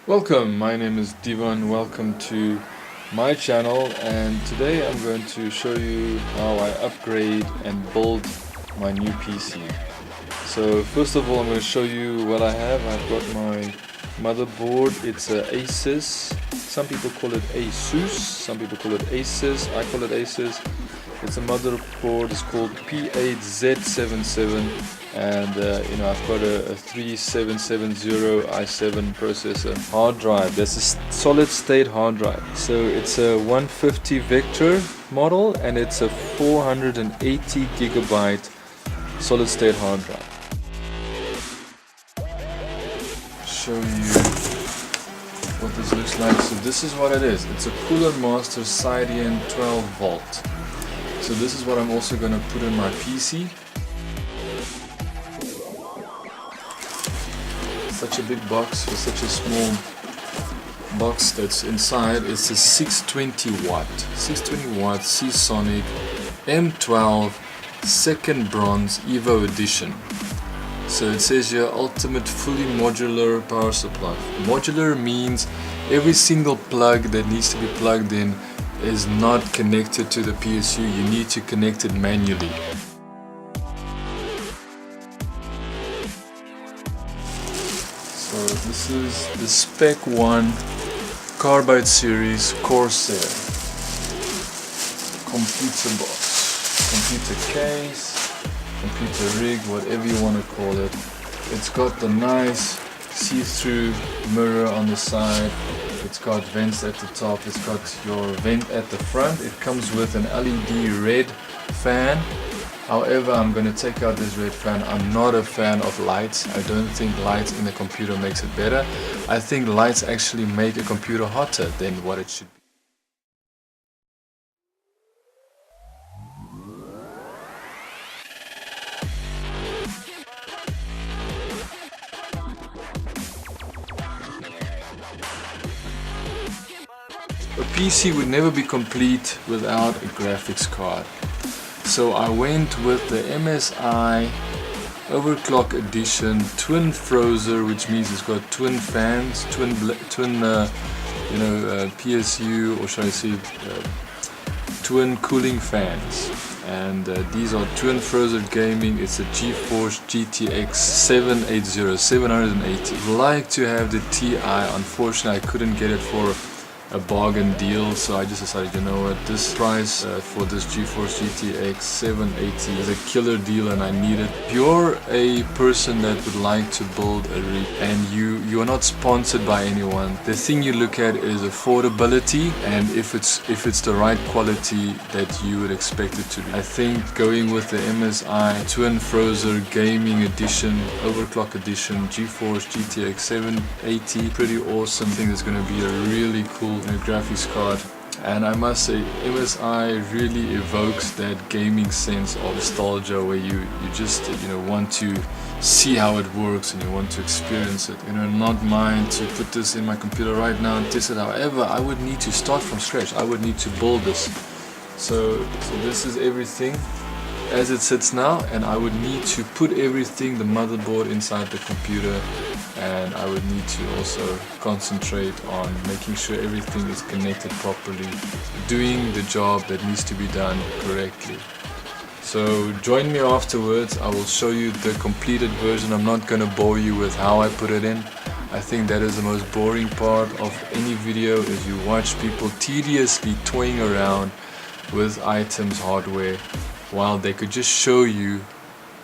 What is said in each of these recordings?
Welcome, my name is Divan. Welcome to my channel, and today I'm going to show you how I upgrade and build my new PC. So first of all, I'm going to show you what I have. I've got my motherboard. It's a Asus. Some people call it Asus, some people call it Asus. I call it Asus. It's a motherboard. It's called P8Z77, and I've got a 3770 i7 processor. Hard drive. That's a solid state hard drive. So it's a 150 Vector model, and it's a 480 gigabyte solid state hard drive. Show you what this looks like. So this is what it is. It's a Cooler Master Seidon 12 volt. So this is what I'm also going to put in my PC. Such a big box for such a small box that's inside. It's a 620 watt Seasonic M12 second bronze Evo edition. So it says here ultimate fully modular power supply. Modular means every single plug that needs to be plugged in is not connected to the PSU. You need to connect it manually. So this is the SPEC 1 Carbide series Corsair computer box, computer case, computer rig, whatever you want to call it. It's got the nice see-through mirror on the side. It's got vents at the top. It's got your vent at the front. It comes with an LED red fan. However, I'm going to take out this red fan. I'm not a fan of lights. I don't think lights in a computer makes it better. I think lights actually make a computer hotter than what it should be. A PC would never be complete without a graphics card. So I went with the MSI Overclock Edition Twin Frozer, which means it's got twin fans, twin PSU, or should I say twin cooling fans. And these are Twin Frozer Gaming. It's a Geforce GTX 780. I'd like to have the TI. Unfortunately, I couldn't get it for a bargain deal, so I just decided, you know what, this price for this Geforce GTX 780 is a killer deal and I need it. If you're a person that would like to build a rig and you are not sponsored by anyone, the thing you look at is affordability and if it's the right quality that you would expect it to be. I think going with the MSI Twin Frozer Gaming Edition, Overclock Edition, Geforce GTX 780, pretty awesome. I think it's going to be a really cool graphics card, and I must say MSI really evokes that gaming sense of nostalgia where you just want to see how it works and you want to experience it. Not mine to put this in my computer right now and test it. However, I would need to start from scratch. I would need to build this. So this is everything as it sits now, and I would need to put everything, the motherboard, inside the computer, and I would need to also concentrate on making sure everything is connected properly, doing the job that needs to be done correctly. So join me afterwards. I will show you the completed version. I'm not going to bore you with how I put it in. I think that is the most boring part of any video, is you watch people tediously toying around with items, hardware, while they could just show you,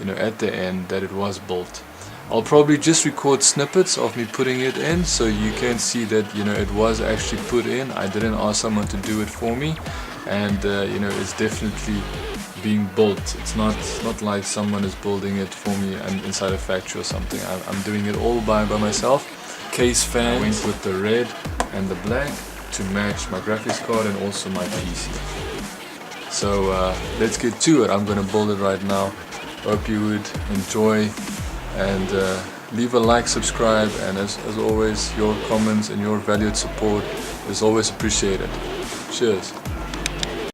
at the end that it was built. I'll probably just record snippets of me putting it in so you can see that it was actually put in. I didn't ask someone to do it for me, and it's definitely being built. It's not like someone is building it for me and inside a factory or something. I'm doing it all by myself. Case fan, I went with the red and the black to match my graphics card and also my PC. So let's get to it. I'm gonna build it right now. Hope you would enjoy, and leave a like, subscribe, and as always, your comments and your valued support is always appreciated. Cheers.